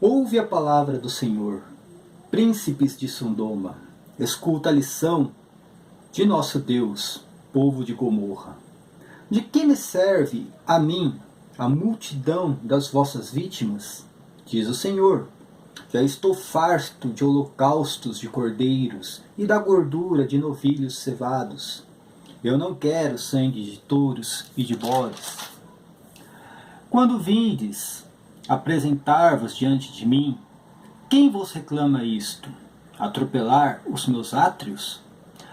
Ouve a palavra do Senhor, príncipes de Sodoma, escuta a lição de nosso Deus, povo de Gomorra. De que me serve a mim a multidão das vossas vítimas? Diz o Senhor. Já estou farto de holocaustos de cordeiros e da gordura de novilhos cevados. Eu não quero sangue de touros e de bodes. Quando vindes apresentar-vos diante de mim, quem vos reclama isto? Atropelar os meus átrios?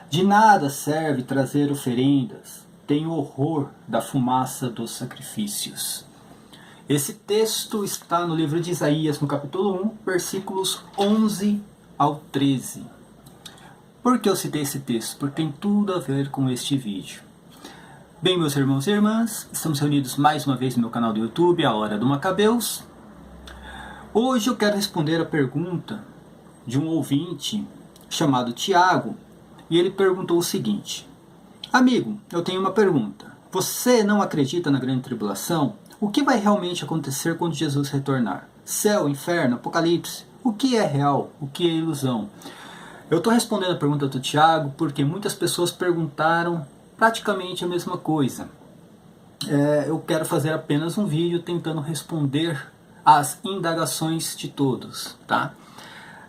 De nada serve trazer oferendas, tenho horror da fumaça dos sacrifícios. Esse texto está no livro de Isaías, no capítulo 1, versículos 11 ao 13. Por que eu citei esse texto? Porque tem tudo a ver com este vídeo. Bem, meus irmãos e irmãs, estamos reunidos mais uma vez no meu canal do YouTube, A Hora do Macabeus. Hoje eu quero responder a pergunta de um ouvinte chamado Tiago, e ele perguntou o seguinte: amigo, eu tenho uma pergunta. Você não acredita na grande tribulação? O que vai realmente acontecer quando Jesus retornar? Céu, inferno, apocalipse? O que é real? O que é ilusão? Eu estou respondendo a pergunta do Tiago porque muitas pessoas perguntaram praticamente a mesma coisa. Eu quero fazer apenas um vídeo tentando responder às indagações de todos, tá?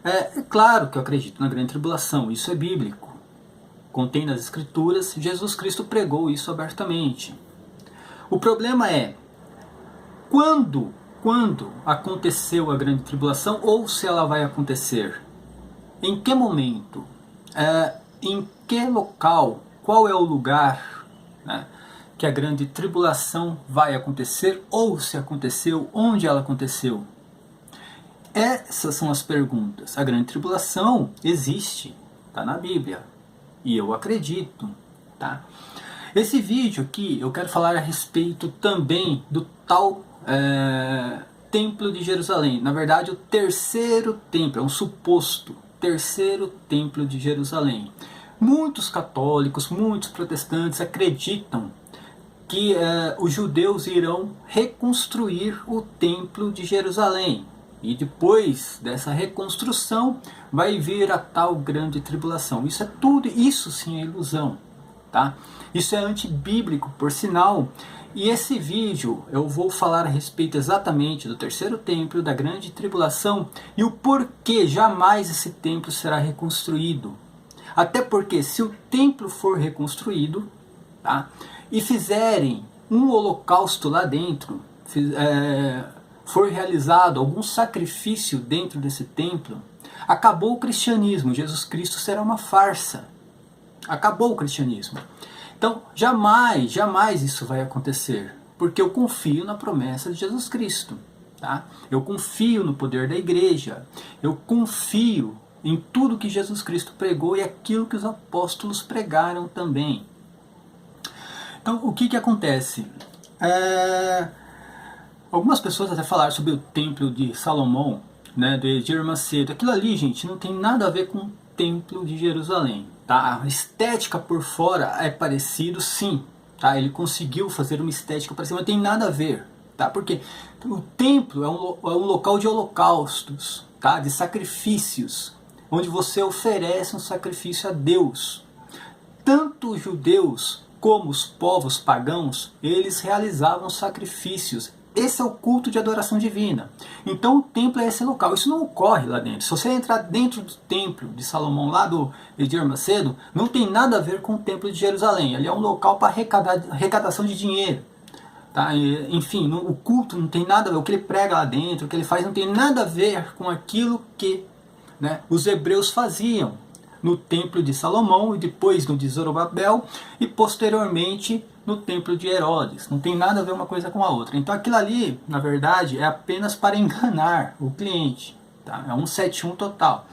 É claro que eu acredito na grande tribulação, isso é bíblico. Contém nas escrituras, Jesus Cristo pregou isso abertamente. O problema é, quando aconteceu a grande tribulação, ou se ela vai acontecer? Em que momento? Em que local? Qual é o lugar, né, que a grande tribulação vai acontecer? Ou se aconteceu, onde ela aconteceu? Essas são as perguntas. A grande tribulação existe, está na Bíblia. E eu acredito, tá? Esse vídeo aqui eu quero falar a respeito também do tal Templo de Jerusalém. Na verdade, o terceiro templo, é um suposto terceiro templo de Jerusalém. Muitos católicos, muitos protestantes acreditam que os judeus irão reconstruir o templo de Jerusalém. E depois dessa reconstrução vai vir a tal grande tribulação. Isso é tudo, isso sim é ilusão, tá? Isso é antibíblico, por sinal. E esse vídeo eu vou falar a respeito exatamente do terceiro templo, da grande tribulação e o porquê jamais esse templo será reconstruído. Até porque se o templo for reconstruído, tá, e fizerem um holocausto lá dentro, for realizado algum sacrifício dentro desse templo, acabou o cristianismo. Jesus Cristo será uma farsa. Acabou o cristianismo. Então, jamais isso vai acontecer, porque eu confio na promessa de Jesus Cristo, tá? Eu confio no poder da igreja, eu confio em tudo que Jesus Cristo pregou e aquilo que os apóstolos pregaram também. Então, o que acontece? Algumas pessoas até falaram sobre o templo de Salomão, né, de Edir Macedo. Aquilo ali, gente, não tem nada a ver com o templo de Jerusalém. Tá? A estética por fora é parecido, sim. Tá? Ele conseguiu fazer uma estética parecida, mas não tem nada a ver. Tá? Porque o templo é um local de holocaustos, tá? De sacrifícios, onde você oferece um sacrifício a Deus. Tanto os judeus como os povos pagãos, eles realizavam sacrifícios. Esse é o culto de adoração divina. Então o templo é esse local. Isso não ocorre lá dentro. Se você entrar dentro do templo de Salomão, lá do Edir Macedo, não tem nada a ver com o templo de Jerusalém. Ali é um local para arrecadação de dinheiro. Tá? Enfim, o culto não tem nada a ver. O que ele prega lá dentro, o que ele faz, não tem nada a ver com aquilo que, né, os hebreus faziam no templo de Salomão, e depois no de Zorobabel, e posteriormente no templo de Herodes. Não tem nada a ver uma coisa com a outra. Então aquilo ali, na verdade, é apenas para enganar o cliente. Tá? É um 171 total.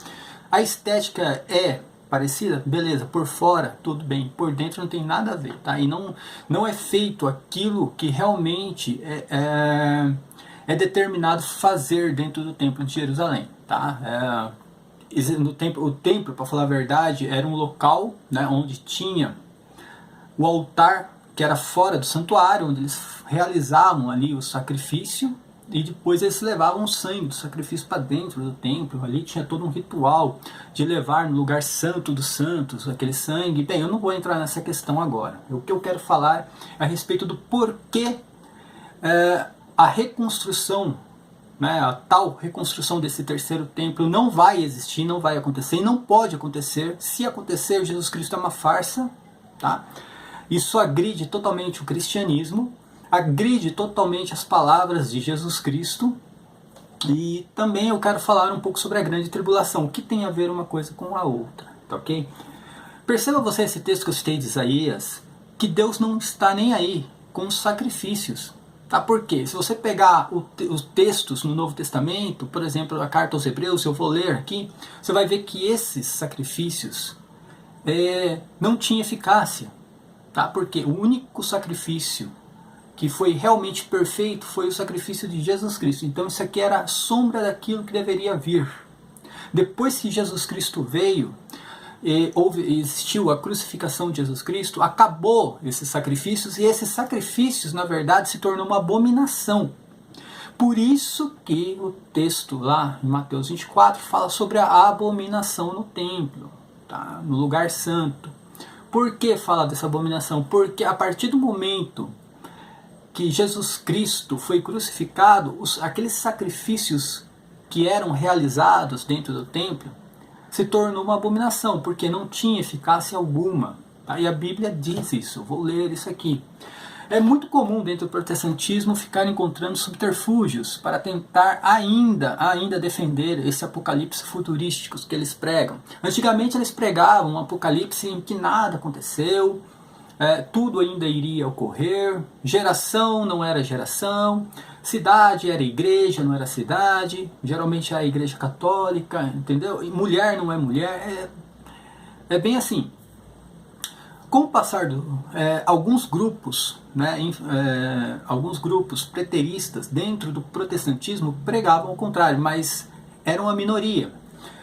A estética é parecida? Beleza. Por fora, tudo bem. Por dentro não tem nada a ver. Tá? E não é feito aquilo que realmente é determinado fazer dentro do templo de Jerusalém. Tá? O templo, para falar a verdade, era um local, né, onde tinha o altar, que era fora do santuário, onde eles realizavam ali o sacrifício, e depois eles levavam o sangue do sacrifício para dentro do templo. Ali tinha todo um ritual de levar no lugar santo dos santos aquele sangue. Bem, eu não vou entrar nessa questão agora. O que eu quero falar é a respeito do porquê a reconstrução, né, a tal reconstrução desse terceiro templo não vai existir, não vai acontecer e não pode acontecer. Se acontecer, Jesus Cristo é uma farsa, tá? Isso agride totalmente o cristianismo, agride totalmente as palavras de Jesus Cristo. E também eu quero falar um pouco sobre a grande tribulação, o que tem a ver uma coisa com a outra, tá ok? Perceba você esse texto que eu citei de Isaías, que Deus não está nem aí com os sacrifícios. Tá? Por quê? Se você pegar os textos no Novo Testamento, por exemplo, a carta aos Hebreus, eu vou ler aqui, você vai ver que esses sacrifícios não tinham eficácia. Tá? Porque o único sacrifício que foi realmente perfeito foi o sacrifício de Jesus Cristo. Então isso aqui era a sombra daquilo que deveria vir. Depois que Jesus Cristo veio, existiu a crucificação de Jesus Cristo, acabou esses sacrifícios, e esses sacrifícios, na verdade, se tornou uma abominação. Por isso que o texto lá em Mateus 24 fala sobre a abominação no templo, tá? No lugar santo. Por que fala dessa abominação? Porque a partir do momento que Jesus Cristo foi crucificado, aqueles sacrifícios que eram realizados dentro do templo se tornou uma abominação, porque não tinha eficácia alguma. Tá? E a Bíblia diz isso, vou ler isso aqui. É muito comum dentro do protestantismo ficar encontrando subterfúgios para tentar ainda defender esse apocalipse futurístico que eles pregam. Antigamente eles pregavam um apocalipse em que nada aconteceu, tudo ainda iria ocorrer, geração não era geração, cidade era igreja, não era cidade, geralmente era a igreja católica, entendeu? E mulher não é mulher, é bem assim. Com o passar alguns grupos, né, alguns grupos preteristas dentro do protestantismo pregavam o contrário, mas eram a minoria.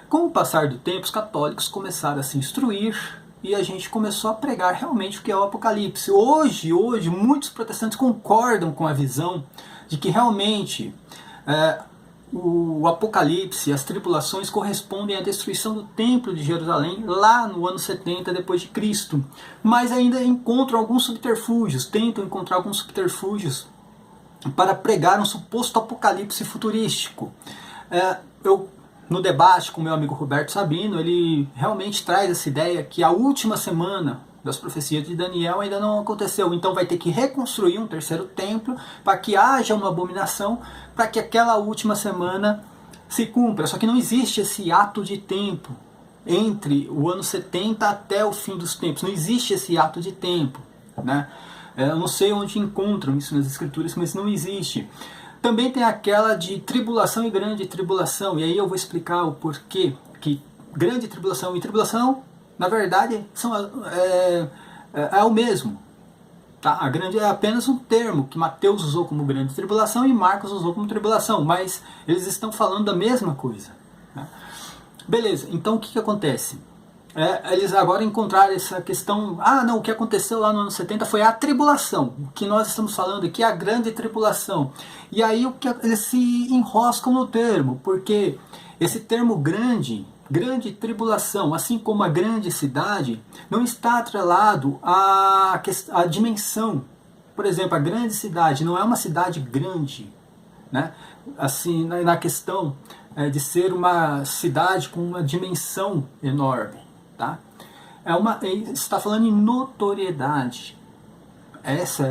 Com o passar do tempo, os católicos começaram a se instruir e a gente começou a pregar realmente o que é o Apocalipse. Hoje muitos protestantes concordam com a visão de que realmente o Apocalipse, as tribulações correspondem à destruição do Templo de Jerusalém lá no ano 70 depois de Cristo. Mas ainda encontram alguns subterfúgios, tentam encontrar alguns subterfúgios para pregar um suposto apocalipse futurístico. No debate com meu amigo Roberto Sabino, ele realmente traz essa ideia que a última semana das profecias de Daniel ainda não aconteceu, então vai ter que reconstruir um terceiro templo para que haja uma abominação, para que aquela última semana se cumpra. Só que não existe esse ato de tempo entre o ano 70 até o fim dos tempos, não existe esse ato de tempo, né? Eu não sei onde encontram isso nas escrituras, mas não existe. Também tem aquela de tribulação e grande tribulação, e aí eu vou explicar o porquê que grande tribulação e tribulação, na verdade, é o mesmo. Tá? A grande é apenas um termo que Mateus usou como grande tribulação e Marcos usou como tribulação, mas eles estão falando da mesma coisa. Né? Beleza, então o que acontece? Eles agora encontraram essa questão, o que aconteceu lá no ano 70 foi a tribulação, o que nós estamos falando aqui é a grande tribulação. E aí eles se enroscam no termo, porque esse termo grande tribulação, assim como a grande cidade, não está atrelado à dimensão. Por exemplo, a grande cidade não é uma cidade grande, né? Assim, na questão de ser uma cidade com uma dimensão enorme. Tá? Está falando em notoriedade. Esse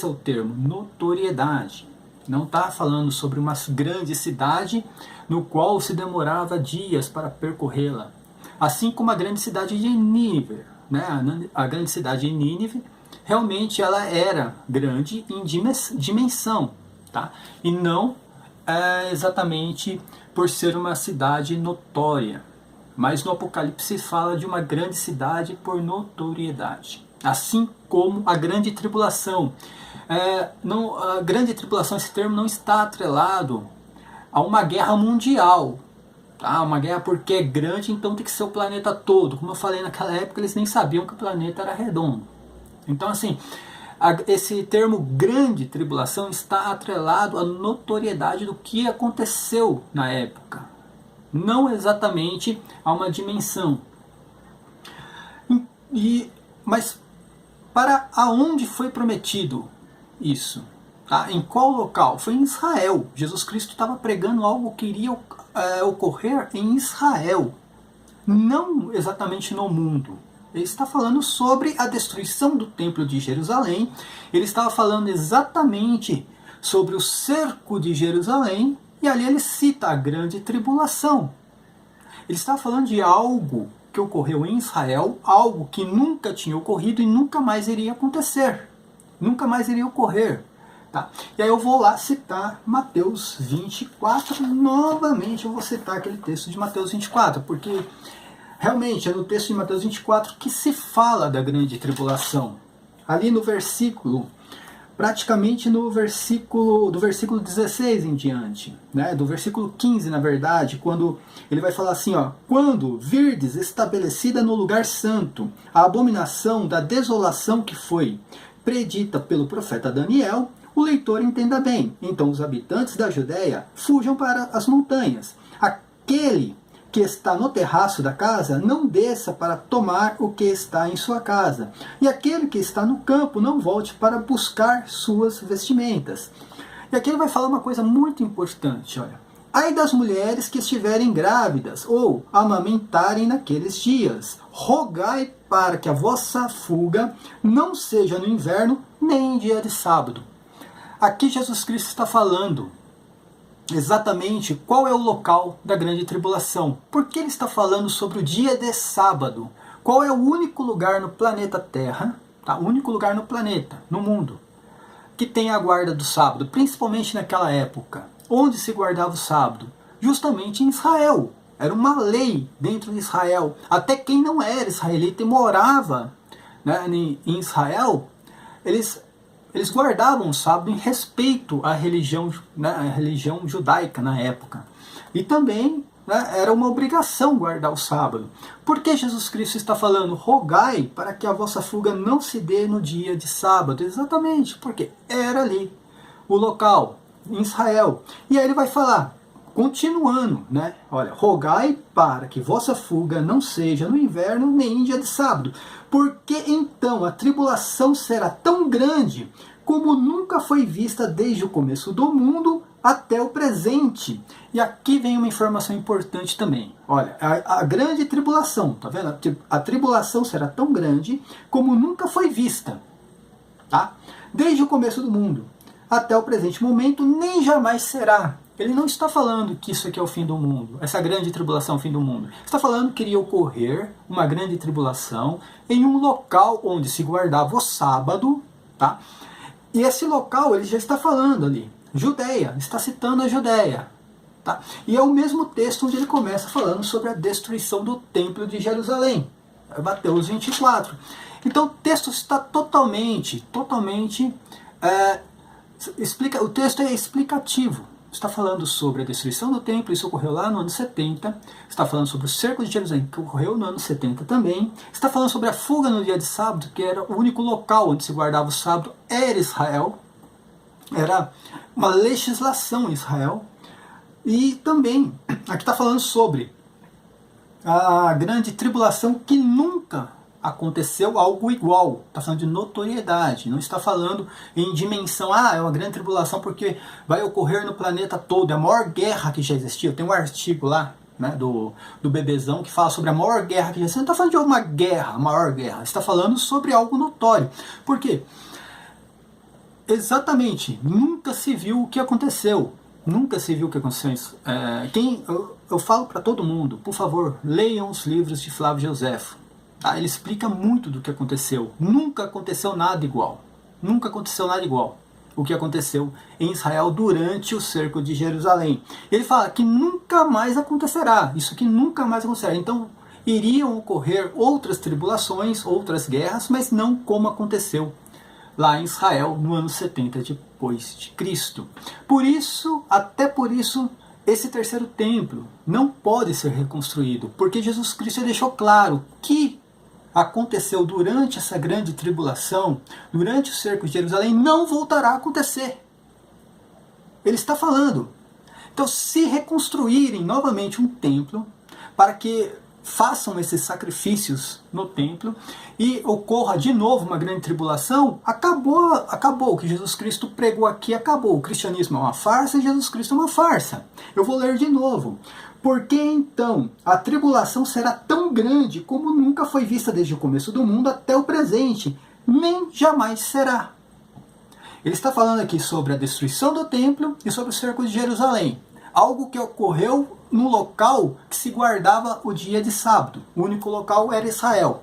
é o termo, notoriedade. Não está falando sobre uma grande cidade no qual se demorava dias para percorrê-la. Assim como a grande cidade de Nínive. Né? A grande cidade de Nínive, realmente ela era grande em dimensão. Tá? E não exatamente por ser uma cidade notória. Mas no Apocalipse fala de uma grande cidade por notoriedade. Assim como a grande tribulação. A grande tribulação, esse termo não está atrelado a uma guerra mundial. Tá? Uma guerra porque é grande, então tem que ser o planeta todo. Como eu falei naquela época, eles nem sabiam que o planeta era redondo. Então assim, esse termo grande tribulação está atrelado à notoriedade do que aconteceu na época, não exatamente a uma dimensão. Mas para aonde foi prometido isso? Tá? Em qual local? Foi em Israel. Jesus Cristo estava pregando algo que iria ocorrer em Israel, não exatamente no mundo. Ele está falando sobre a destruição do Templo de Jerusalém, ele estava falando exatamente sobre o cerco de Jerusalém, e ali ele cita a grande tribulação. Ele estava falando de algo que ocorreu em Israel, algo que nunca tinha ocorrido e nunca mais iria acontecer, nunca mais iria ocorrer. Tá? E aí eu vou lá citar Mateus 24, novamente eu vou citar aquele texto de Mateus 24, porque realmente é no texto de Mateus 24 que se fala da grande tribulação. Ali no versículo, praticamente no versículo, do versículo 16 em diante, né? Do versículo 15 na verdade, quando ele vai falar assim, ó, quando virdes estabelecida no lugar santo a abominação da desolação que foi predita pelo profeta Daniel, o leitor entenda bem. Então os habitantes da Judéia fujam para as montanhas. Aquele que está no terraço da casa não desça para tomar o que está em sua casa. E aquele que está no campo não volte para buscar suas vestimentas. E aqui ele vai falar uma coisa muito importante, olha. Ai das mulheres que estiverem grávidas ou amamentarem naqueles dias. Rogai para que a vossa fuga não seja no inverno nem em dia de sábado. Aqui Jesus Cristo está falando exatamente qual é o local da grande tribulação. Por que ele está falando sobre o dia de sábado? Qual é o único lugar no planeta Terra, tá? O único lugar no planeta, no mundo, que tem a guarda do sábado, principalmente naquela época? Onde se guardava o sábado? Justamente em Israel. Era uma lei dentro de Israel. Até quem não era israelita e morava, né, em Israel, eles guardavam o sábado em respeito à religião, né, à religião judaica na época. E também, né, era uma obrigação guardar o sábado. Por que Jesus Cristo está falando, rogai para que a vossa fuga não se dê no dia de sábado? Exatamente, porque era ali o local, em Israel. E aí ele vai falar, continuando, né? Olha, rogai para que vossa fuga não seja no inverno nem em dia de sábado. Porque então a tribulação será tão grande como nunca foi vista desde o começo do mundo até o presente. E aqui vem uma informação importante também. Olha, a grande tribulação, tá vendo? A tribulação será tão grande como nunca foi vista, tá? Desde o começo do mundo até o presente momento, nem jamais será. Ele não está falando que isso aqui é o fim do mundo, essa grande tribulação é o fim do mundo. Ele está falando que iria ocorrer uma grande tribulação em um local onde se guardava o sábado, tá? E esse local ele já está falando ali, Judeia, está citando a Judeia, tá? E é o mesmo texto onde ele começa falando sobre a destruição do Templo de Jerusalém, Mateus 24. Então o texto está totalmente, o texto é explicativo. Está falando sobre a destruição do templo, isso ocorreu lá no ano 70. Está falando sobre o cerco de Jerusalém, que ocorreu no ano 70 também. Está falando sobre a fuga no dia de sábado, que era o único local onde se guardava o sábado, era Israel. Era uma legislação em Israel. E também, aqui está falando sobre a grande tribulação que nunca aconteceu algo igual. Está falando de notoriedade, não está falando em dimensão, é uma grande tribulação porque vai ocorrer no planeta todo, é a maior guerra que já existiu. Tem um artigo lá, né, do Bebezão que fala sobre a maior guerra que já existiu. Não está falando de uma guerra, a maior guerra, está falando sobre algo notório. Por quê? Exatamente, nunca se viu o que aconteceu. Nunca se viu o que aconteceu. Eu falo para todo mundo, por favor, leiam os livros de Flávio Josefo. Ele explica muito do que aconteceu. Nunca aconteceu nada igual. Nunca aconteceu nada igual o que aconteceu em Israel durante o cerco de Jerusalém. Ele fala que nunca mais acontecerá. Isso aqui nunca mais acontecerá. Então iriam ocorrer outras tribulações, outras guerras, mas não como aconteceu lá em Israel no ano 70 depois de Cristo. Até por isso, esse terceiro templo não pode ser reconstruído, porque Jesus Cristo deixou claro que aconteceu durante essa grande tribulação, durante o cerco de Jerusalém, não voltará a acontecer. Ele está falando. Então, se reconstruírem novamente um templo, para que façam esses sacrifícios no templo e ocorra de novo uma grande tribulação, acabou. O que Jesus Cristo pregou aqui acabou. O cristianismo é uma farsa e Jesus Cristo é uma farsa. Eu vou ler de novo. Por que então a tribulação será tão grande como nunca foi vista desde o começo do mundo até o presente, nem jamais será? Ele está falando aqui sobre a destruição do templo e sobre o cerco de Jerusalém. Algo que ocorreu no local que se guardava o dia de sábado. O único local era Israel.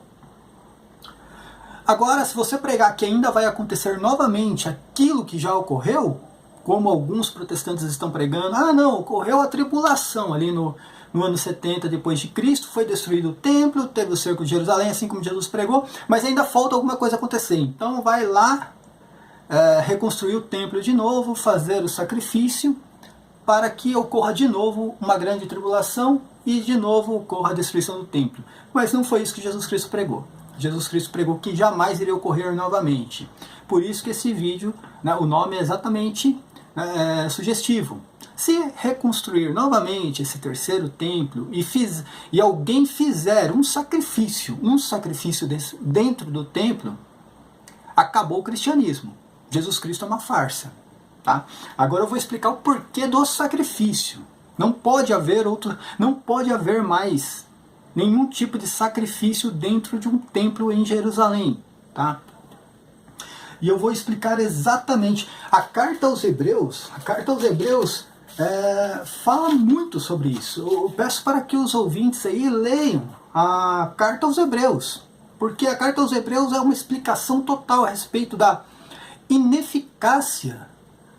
Agora, se você pregar que ainda vai acontecer novamente aquilo que já ocorreu, como alguns protestantes estão pregando, não, ocorreu a tribulação ali no ano 70 depois de Cristo, foi destruído o templo, teve o cerco de Jerusalém, assim como Jesus pregou, mas ainda falta alguma coisa acontecer. Então vai lá reconstruir o templo de novo, fazer o sacrifício, para que ocorra de novo uma grande tribulação e de novo ocorra a destruição do templo. Mas não foi isso que Jesus Cristo pregou. Jesus Cristo pregou que jamais iria ocorrer novamente. Por isso que esse vídeo, o nome é exatamente sugestivo. Se reconstruir novamente esse terceiro templo e alguém fizer um sacrifício dentro do templo, acabou o cristianismo. Jesus Cristo é uma farsa. Tá? Agora eu vou explicar o porquê do sacrifício. Não pode haver mais nenhum tipo de sacrifício dentro de um templo em Jerusalém. Tá? E eu vou explicar exatamente. A carta aos Hebreus fala muito sobre isso. Eu peço para que os ouvintes aí leiam a carta aos Hebreus, porque a carta aos Hebreus é uma explicação total a respeito da ineficácia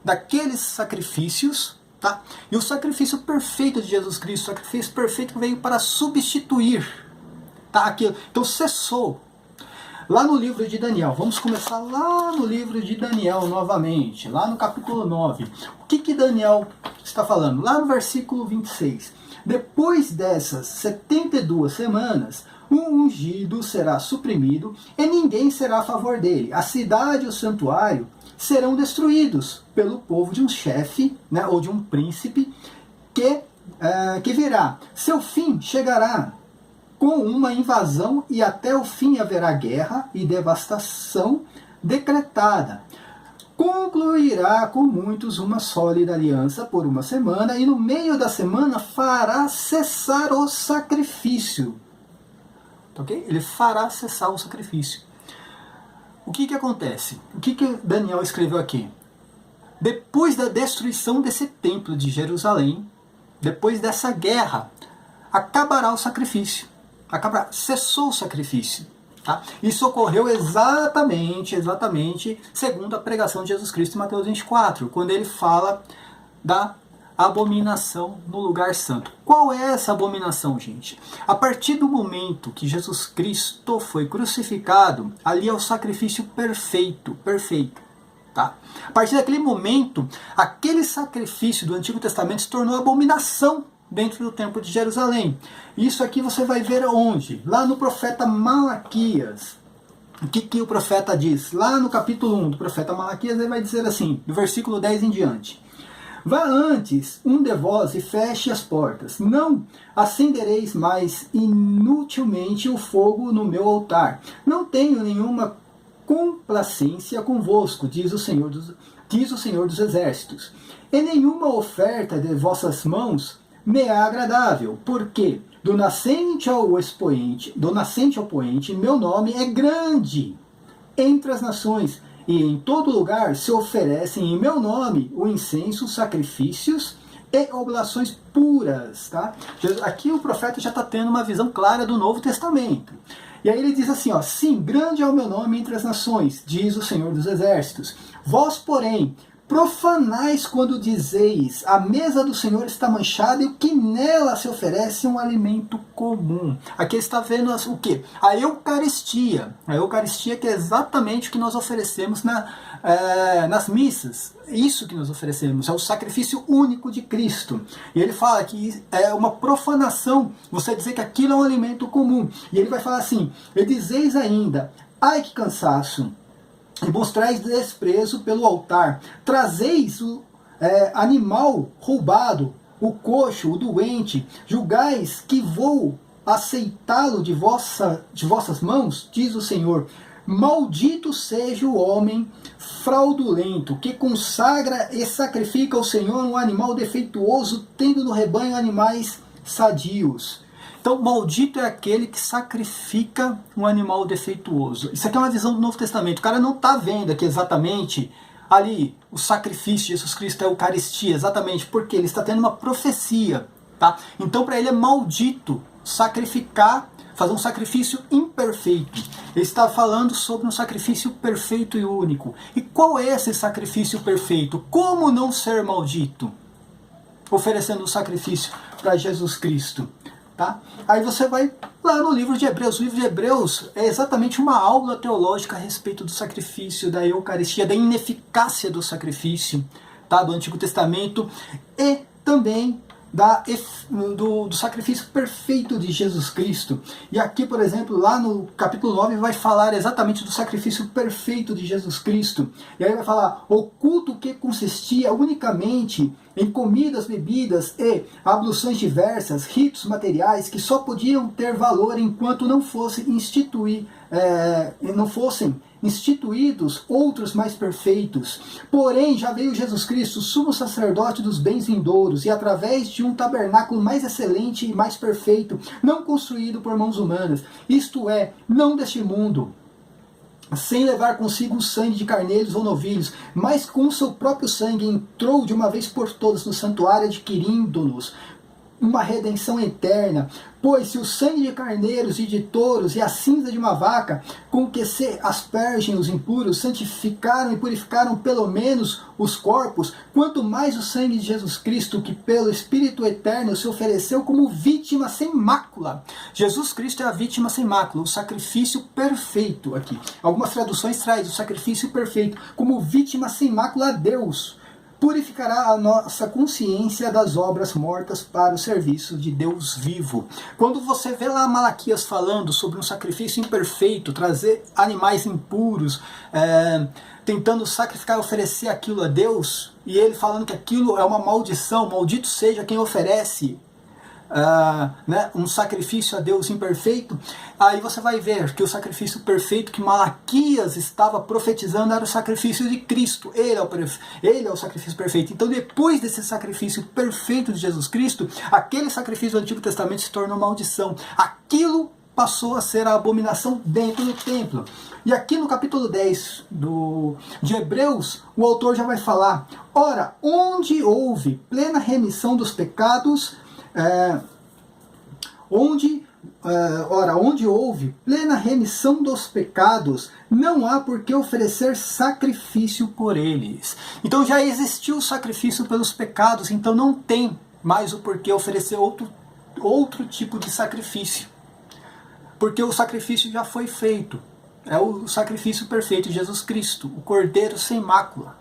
daqueles sacrifícios, tá? E o sacrifício perfeito de Jesus Cristo, o sacrifício perfeito que veio para substituir, tá? Aquilo. Então cessou. Lá no livro de Daniel, vamos começar lá no livro de Daniel novamente, lá no capítulo 9. O que Daniel está falando? Lá no versículo 26. Depois dessas 72 semanas, um ungido será suprimido e ninguém será a favor dele. A cidade e o santuário serão destruídos pelo povo de um chefe, ou de um príncipe que virá. Seu fim chegará com uma invasão e até o fim haverá guerra e devastação decretada. Concluirá com muitos uma sólida aliança por uma semana e no meio da semana fará cessar o sacrifício. Okay? Ele fará cessar o sacrifício. O que acontece? O que Daniel escreveu aqui? Depois da destruição desse templo de Jerusalém, depois dessa guerra, acabará o sacrifício. Cessou o sacrifício. Tá? Isso ocorreu exatamente segundo a pregação de Jesus Cristo em Mateus 24, quando ele fala da abominação no lugar santo. Qual é essa abominação, gente? A partir do momento que Jesus Cristo foi crucificado, ali é o sacrifício perfeito. Tá? A partir daquele momento, aquele sacrifício do Antigo Testamento se tornou abominação dentro do templo de Jerusalém. Isso aqui você vai ver onde? Lá no profeta Malaquias. O que o profeta diz? Lá no capítulo 1 do profeta Malaquias, ele vai dizer assim, do versículo 10 em diante. Vá antes um de vós e feche as portas. Não acendereis mais inutilmente o fogo no meu altar. Não tenho nenhuma complacência convosco, diz o Senhor dos Exércitos. E nenhuma oferta de vossas mãos me é agradável, porque do nascente ao poente, meu nome é grande entre as nações, e em todo lugar se oferecem em meu nome o incenso, sacrifícios e oblações puras. Tá? Aqui o profeta já está tendo uma visão clara do Novo Testamento. E aí ele diz assim, sim, grande é o meu nome entre as nações, diz o Senhor dos Exércitos. Vós, porém, profanais quando dizeis, a mesa do Senhor está manchada e o que nela se oferece é um alimento comum. Aqui está vendo o quê? A Eucaristia. A Eucaristia que é exatamente o que nós oferecemos nas missas. Isso que nós oferecemos, é o sacrifício único de Cristo. E ele fala que é uma profanação você dizer que aquilo é um alimento comum. E ele vai falar assim, e dizeis ainda, ai que cansaço, e mostrais desprezo pelo altar, trazeis o animal roubado, o coxo, o doente, julgais que vou aceitá-lo de vossas mãos, diz o Senhor. Maldito seja o homem fraudulento, que consagra e sacrifica ao Senhor um animal defeituoso, tendo no rebanho animais sadios. Então, maldito é aquele que sacrifica um animal defeituoso. Isso aqui é uma visão do Novo Testamento. O cara não está vendo aqui exatamente ali o sacrifício de Jesus Cristo, a Eucaristia, exatamente porque ele está tendo uma profecia. Tá? Então, para ele é maldito sacrificar, fazer um sacrifício imperfeito. Ele está falando sobre um sacrifício perfeito e único. E qual é esse sacrifício perfeito? Como não ser maldito? Oferecendo o sacrifício para Jesus Cristo. Tá? Aí você vai lá no livro de Hebreus. O livro de Hebreus é exatamente uma aula teológica a respeito do sacrifício, da Eucaristia, da ineficácia do sacrifício, tá? Do Antigo Testamento e também do sacrifício perfeito de Jesus Cristo. E aqui, por exemplo, lá no capítulo 9 vai falar exatamente do sacrifício perfeito de Jesus Cristo. E aí vai falar, o culto que consistia unicamente em comidas, bebidas e abluções diversas, ritos materiais que só podiam ter valor enquanto não fossem instituídos outros mais perfeitos. Porém, já veio Jesus Cristo, sumo sacerdote dos bens vindouros, e através de um tabernáculo mais excelente e mais perfeito, não construído por mãos humanas, isto é, não deste mundo, sem levar consigo o sangue de carneiros ou novilhos, mas com seu próprio sangue entrou de uma vez por todas no santuário, adquirindo-nos uma redenção eterna. Pois se o sangue de carneiros e de touros e a cinza de uma vaca, com que se aspergem os impuros, santificaram e purificaram pelo menos os corpos, quanto mais o sangue de Jesus Cristo, que pelo Espírito Eterno se ofereceu como vítima sem mácula. Jesus Cristo é a vítima sem mácula, o sacrifício perfeito aqui. Algumas traduções trazem o sacrifício perfeito como vítima sem mácula a Deus. Purificará a nossa consciência das obras mortas para o serviço de Deus vivo. Quando você vê lá Malaquias falando sobre um sacrifício imperfeito, trazer animais impuros, tentando sacrificar e oferecer aquilo a Deus, e ele falando que aquilo é uma maldição, maldito seja quem oferece um sacrifício a Deus imperfeito, aí você vai ver que o sacrifício perfeito que Malaquias estava profetizando era o sacrifício de Cristo. Ele é o sacrifício perfeito. Então, depois desse sacrifício perfeito de Jesus Cristo, aquele sacrifício do Antigo Testamento se tornou maldição. Aquilo passou a ser a abominação dentro do templo. E aqui no capítulo 10 de Hebreus, o autor já vai falar, ora, onde houve plena remissão dos pecados, onde houve plena remissão dos pecados, não há por que oferecer sacrifício por eles. Então já existiu o sacrifício pelos pecados, então não tem mais o porquê oferecer outro tipo de sacrifício. Porque o sacrifício já foi feito. É o sacrifício perfeito de Jesus Cristo, o Cordeiro sem mácula.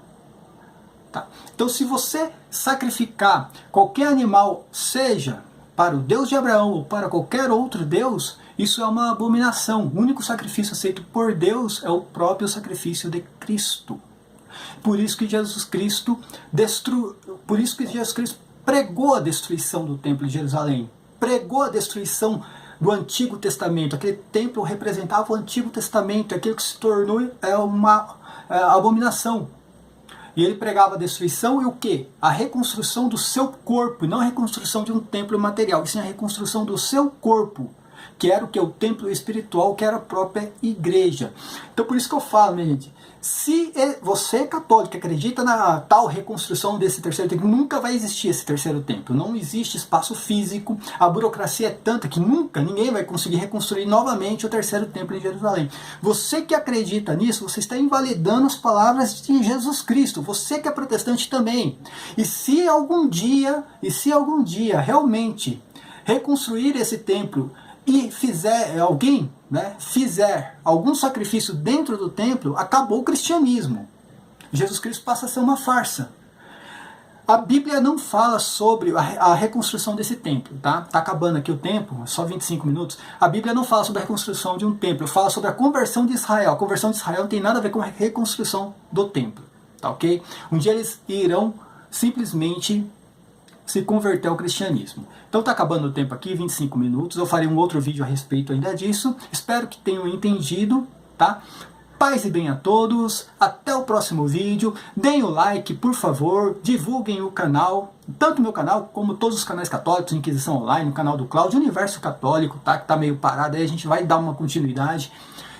Tá? Então, se você sacrificar qualquer animal, seja para o Deus de Abraão ou para qualquer outro Deus, isso é uma abominação. O único sacrifício aceito por Deus é o próprio sacrifício de Cristo. Por isso que Jesus Cristo pregou a destruição do templo de Jerusalém, pregou a destruição do Antigo Testamento. Aquele templo representava o Antigo Testamento, aquilo que se tornou uma abominação. E ele pregava a destruição e o quê? A reconstrução do seu corpo, e não a reconstrução de um templo material, e sim a reconstrução do seu corpo, que era o que? O templo espiritual, que era a própria igreja. Então por isso que eu falo, minha gente, Se você, católico, acredita na tal reconstrução desse terceiro templo, nunca vai existir esse terceiro templo. Não existe espaço físico, a burocracia é tanta que nunca ninguém vai conseguir reconstruir novamente o terceiro templo em Jerusalém. Você que acredita nisso, você está invalidando as palavras de Jesus Cristo. Você que é protestante também. E se algum dia realmente reconstruir esse templo e fizer algum sacrifício dentro do templo, acabou o cristianismo. Jesus Cristo passa a ser uma farsa. A Bíblia não fala sobre a reconstrução desse templo, tá? Tá acabando aqui o tempo, só 25 minutos. A Bíblia não fala sobre a reconstrução de um templo, fala sobre a conversão de Israel. A conversão de Israel não tem nada a ver com a reconstrução do templo, tá ok? Um dia eles irão simplesmente se converter ao cristianismo. Então tá acabando o tempo aqui, 25 minutos. Eu farei um outro vídeo a respeito ainda disso. Espero que tenham entendido, tá? Paz e bem a todos. Até o próximo vídeo. Deem o like, por favor. Divulguem o canal. Tanto o meu canal, como todos os canais católicos, Inquisição Online, o canal do Cláudio, Universo Católico, tá? Que tá meio parado aí, a gente vai dar uma continuidade.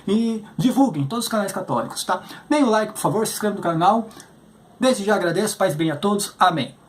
E divulguem todos os canais católicos, tá? Deem o like, por favor. Se inscrevam no canal. Desde já agradeço. Paz e bem a todos. Amém.